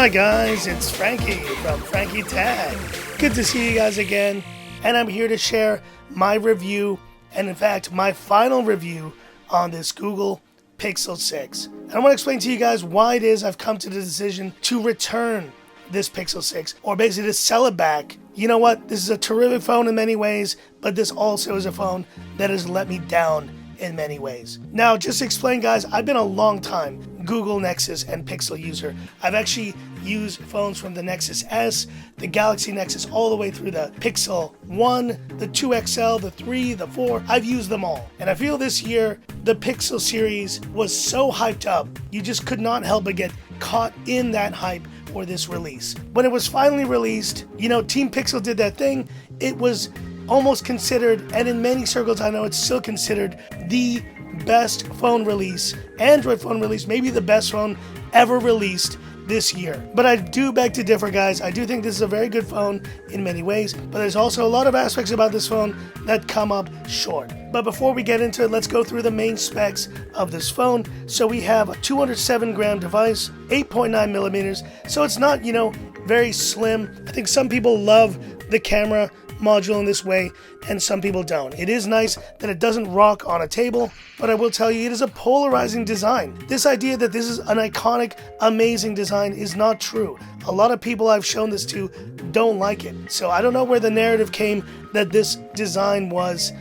Hi guys, it's Frankie from Frankie Tag. Good to see you guys again, and I'm here to share my review, and in fact, my final review on this Google Pixel 6. And I want to explain to you guys why it is I've come to the decision to return this Pixel 6, or basically to sell it back. You know what? This is a terrific phone in many ways, but this also is a phone that has let me down in many ways. Now, just to explain, guys, I've been a long time Google Nexus and Pixel user. I've actually used phones from the Nexus S, the Galaxy Nexus, all the way through the Pixel 1, the 2 XL, the 3, the 4. I've used them all. And I feel this year, the Pixel series was so hyped up, you just could not help but get caught in that hype for this release. When it was finally released, you know, Team Pixel did that thing. It was almost considered, and in many circles I know it's still considered, the best phone release, Android phone release, maybe the best phone ever released this year. But I do beg to differ, guys. I do think this is a very good phone in many ways, but there's also a lot of aspects about this phone that come up short. But before we get into it, let's go through the main specs of this phone. So we have a 207 gram device, 8.9 millimeters. So it's not, you know, very slim. I think some people love the camera module in this way, and some people don't. It is nice that it doesn't rock on a table, but I will tell you, it is a polarizing design. This idea that this is an iconic, amazing design is not true. A lot of people I've shown this to don't like it. So I don't know where the narrative came that this design was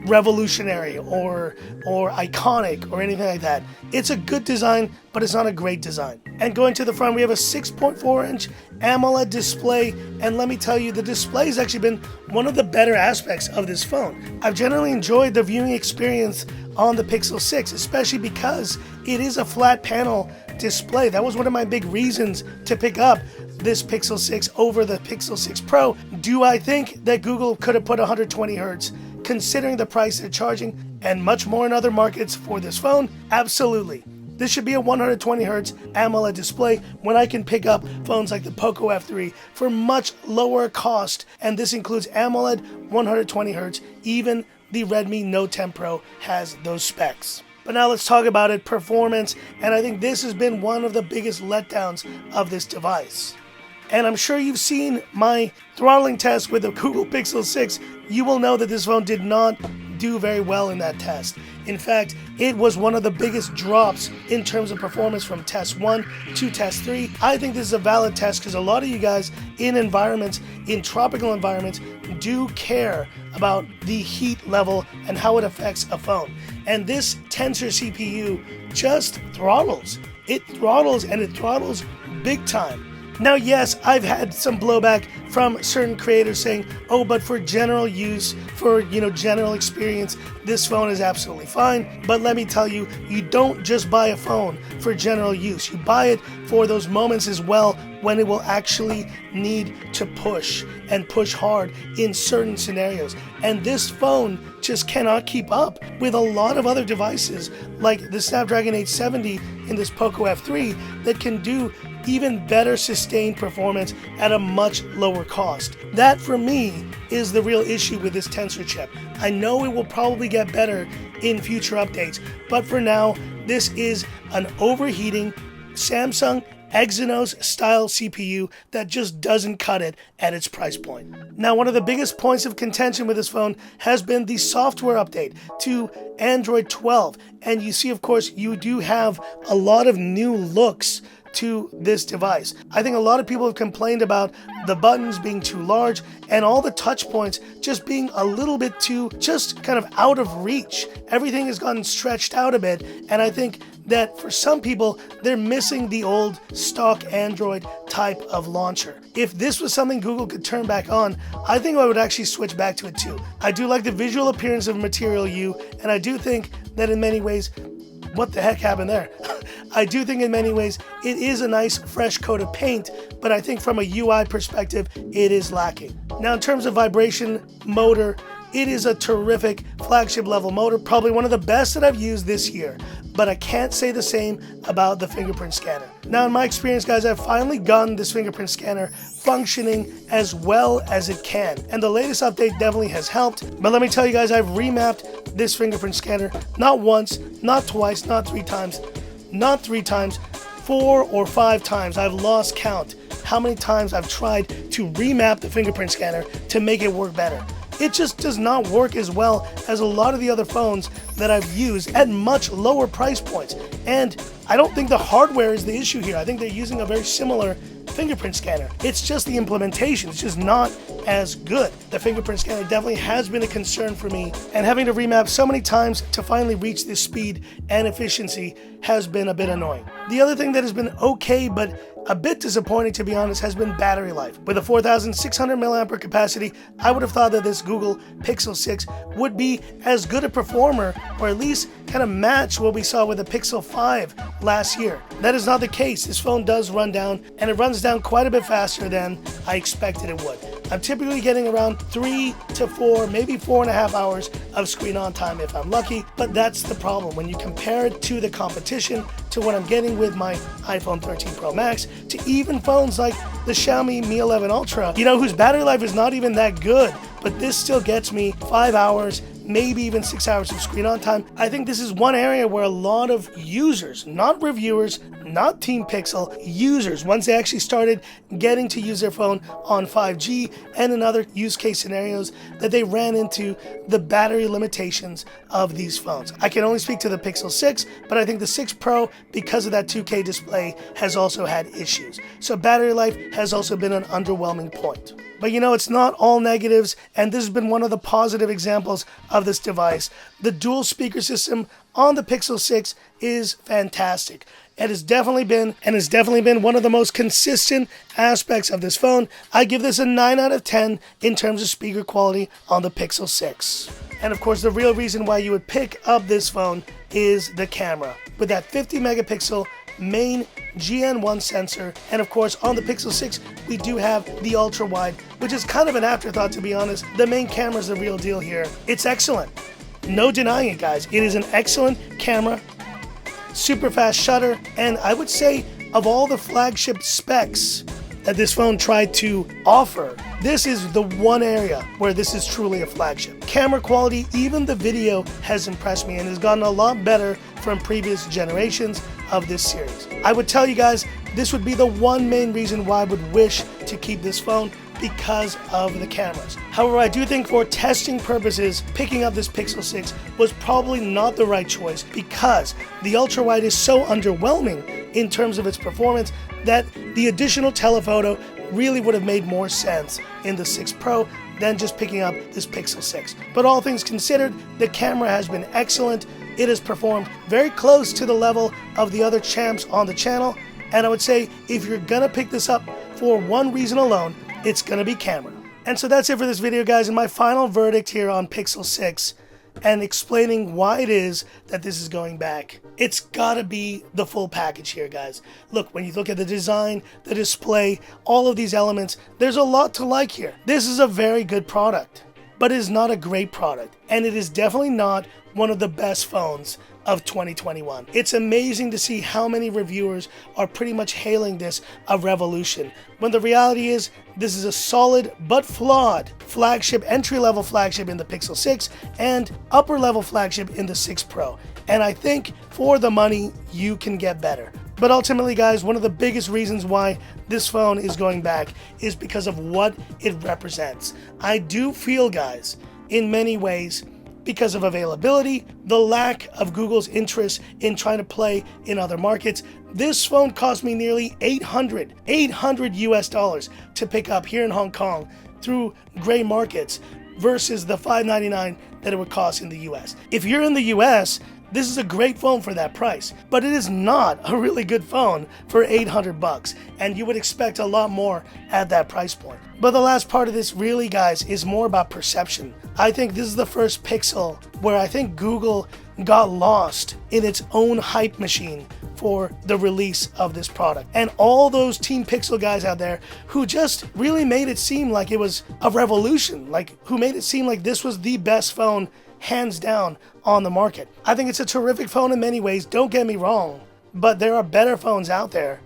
revolutionary or iconic or anything like that. It's a good design, but it's not a great design. And going to the front, we have a 6.4-inch AMOLED display, and let me tell you, the display has actually been one of the better aspects of this phone. I've generally enjoyed the viewing experience on the Pixel 6, especially because it is a flat panel display. That was one of my big reasons to pick up this Pixel 6 over the Pixel 6 Pro. Do I think that Google could have put 120 Hz considering the price they're charging and much more in other markets for this phone? Absolutely. This should be a 120 Hz AMOLED display when I can pick up phones like the Poco F3 for much lower cost, and this includes AMOLED 120 Hz. Even the Redmi Note 10 Pro has those specs. But now let's talk about it, performance, and I think this has been one of the biggest letdowns of this device. And I'm sure you've seen my throttling test with the Google Pixel 6. You will know that this phone did not do very well in that test. In fact, it was one of the biggest drops in terms of performance from test 1 to test 3. I think this is a valid test because a lot of you guys in environments, in tropical environments, do care about the heat level and how it affects a phone. And this Tensor CPU just throttles. It throttles, and it throttles big time. Now, yes, I've had some blowback from certain creators saying, oh, but for general use, for, you know, general experience, this phone is absolutely fine. But let me tell you, you don't just buy a phone for general use. You buy it for those moments as well when it will actually need to push and push hard in certain scenarios. And this phone just cannot keep up with a lot of other devices like the Snapdragon 870 in this Poco F3 that can do even better sustained performance at a much lower cost. That, for me, is the real issue with this Tensor chip. I know it will probably get better in future updates, but for now, this is an overheating Samsung Exynos style CPU that just doesn't cut it at its price point. Now, one of the biggest points of contention with this phone has been the software update to Android 12. And you see, of course, you do have a lot of new looks to this device. I think a lot of people have complained about the buttons being too large and all the touch points just being a little bit too just kind of out of reach. Everything has gotten stretched out a bit, and I think that for some people, they're missing the old stock Android type of launcher. If this was something Google could turn back on, I think I would actually switch back to it too. I do like the visual appearance of Material U, and I do think that in many ways, what the heck happened there? I do think in many ways it is a nice fresh coat of paint, but I think from a UI perspective, it is lacking. Now, in terms of vibration, motor, it is a terrific flagship level motor, probably one of the best that I've used this year, but I can't say the same about the fingerprint scanner. Now, in my experience, guys, I've finally gotten this fingerprint scanner functioning as well as it can, and the latest update definitely has helped. But let me tell you guys, I've remapped this fingerprint scanner not once, not twice, not three times, 4 or 5 times. I've lost count how many times I've tried to remap the fingerprint scanner to make it work better. It just does not work as well as a lot of the other phones that I've used at much lower price points. And I don't think the hardware is the issue here. I think they're using a very similar fingerprint scanner. It's just the implementation. It's just not as good. The fingerprint scanner definitely has been a concern for me, and having to remap so many times to finally reach this speed and efficiency has been a bit annoying. The other thing that has been okay, but a bit disappointing to be honest, has been battery life. With a 4,600 mAh capacity, I would have thought that this Google Pixel 6 would be as good a performer, or at least kind of match what we saw with the Pixel 5 last year. That is not the case. This phone does run down, and it runs down quite a bit faster than I expected it would. I'm typically getting around 3 to 4, maybe 4.5 hours of screen on time if I'm lucky, but that's the problem. When you compare it to the competition, to what I'm getting with my iPhone 13 Pro Max, to even phones like the Xiaomi Mi 11 Ultra, whose battery life is not even that good, but this still gets me 5 hours, maybe even 6 hours of screen on time. I think this is one area where a lot of users, not reviewers, not Team Pixel, users, once they actually started getting to use their phone on 5G and in other use case scenarios, that they ran into the battery limitations of these phones. I can only speak to the Pixel 6, but I think the 6 Pro, because of that 2K display, has also had issues. So battery life has also been an underwhelming point. But it's not all negatives, and this has been one of the positive examples of this device. The dual speaker system on the Pixel 6 is fantastic. It has definitely been one of the most consistent aspects of this phone. I give this a 9 out of 10 in terms of speaker quality on the Pixel 6. And of course, the real reason why you would pick up this phone is the camera. With that 50 megapixel main GN1 sensor, and of course on the Pixel 6 we do have the ultra wide, which is kind of an afterthought to be honest. The main camera is the real deal here. It's excellent, no denying it guys. It is an excellent camera, super fast shutter, and I would say of all the flagship specs that this phone tried to offer, this is the one area where this is truly a flagship. Camera quality, even the video has impressed me and has gotten a lot better from previous generations of this series. I would tell you guys, this would be the one main reason why I would wish to keep this phone, because of the cameras. However, I do think for testing purposes, picking up this Pixel 6 was probably not the right choice, because the ultra wide is so underwhelming in terms of its performance that the additional telephoto really would have made more sense in the 6 Pro than just picking up this Pixel 6. But all things considered, the camera has been excellent. It has performed very close to the level of the other champs on the channel, and I would say if you're gonna pick this up for one reason alone, it's gonna be camera. And so that's it for this video guys, and my final verdict here on Pixel 6 and explaining why it is that this is going back. It's gotta be the full package here guys. Look, when you look at the design, the display, all of these elements, there's a lot to like here. This is a very good product, but it is not a great product, and it is definitely not one of the best phones of 2021. It's amazing to see how many reviewers are pretty much hailing this a revolution, when the reality is this is a solid but flawed flagship, entry-level flagship in the Pixel 6 and upper-level flagship in the 6 Pro. And I think for the money, you can get better. But ultimately guys, one of the biggest reasons why this phone is going back is because of what it represents. I do feel guys, in many ways, because of availability, the lack of Google's interest in trying to play in other markets, this phone cost me nearly $800 US to pick up here in Hong Kong through gray markets versus the $599 that it would cost in the US. If you're in the US, this is a great phone for that price, but it is not a really good phone for $800, and you would expect a lot more at that price point. But the last part of this really, guys, is more about perception. I think this is the first Pixel where I think Google got lost in its own hype machine for the release of this product. And all those Team Pixel guys out there who just really made it seem like it was a revolution, like who made it seem like this was the best phone hands down on the market. I think it's a terrific phone in many ways, don't get me wrong, but there are better phones out there.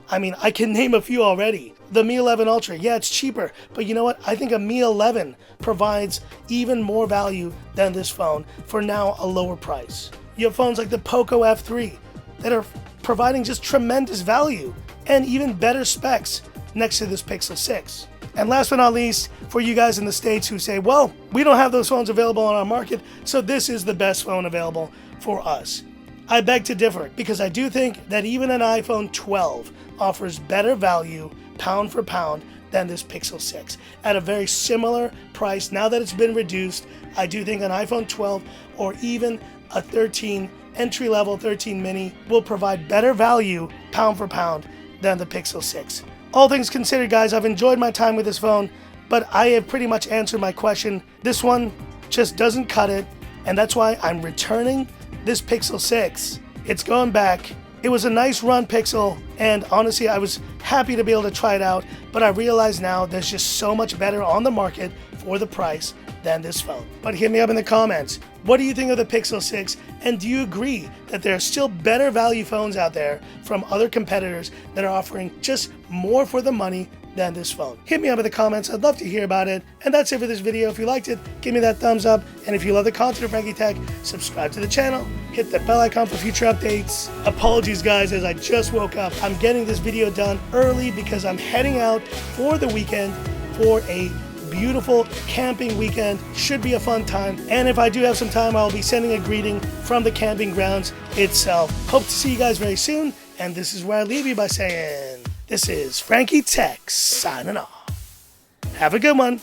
I mean, I can name a few already. The Mi 11 Ultra, yeah, it's cheaper, but you know what? I think a Mi 11 provides even more value than this phone for now a lower price. You have phones like the Poco F3 that are providing just tremendous value and even better specs next to this Pixel 6. And last but not least, for you guys in the States who say, well, we don't have those phones available on our market, so this is the best phone available for us. I beg to differ, because I do think that even an iPhone 12 offers better value pound for pound than this Pixel 6 at a very similar price. Now that it's been reduced, I do think an iPhone 12 or even a 13 entry-level 13 mini will provide better value pound for pound than the Pixel 6. All things considered, guys, I've enjoyed my time with this phone, but I have pretty much answered my question. This one just doesn't cut it, and that's why I'm returning this Pixel 6. It's going back. It was a nice run, Pixel, and honestly, I was happy to be able to try it out, but I realize now there's just so much better on the market for the price than this phone. But hit me up in the comments. What do you think of the Pixel 6? And do you agree that there are still better value phones out there from other competitors that are offering just more for the money than this phone? Hit me up in the comments. I'd love to hear about it. And that's it for this video. If you liked it, give me that thumbs up. And if you love the content of Frankie Tech, subscribe to the channel. Hit the bell icon for future updates. Apologies, guys, as I just woke up. I'm getting this video done early because I'm heading out for the weekend for a beautiful camping weekend. Should be a fun time. And if I do have some time, I'll be sending a greeting from the camping grounds itself. Hope to see you guys very soon. And this is where I leave you by saying, this is Frankie Tech signing off. Have a good one.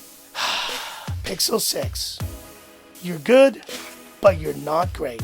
Pixel 6. You're good, but you're not great.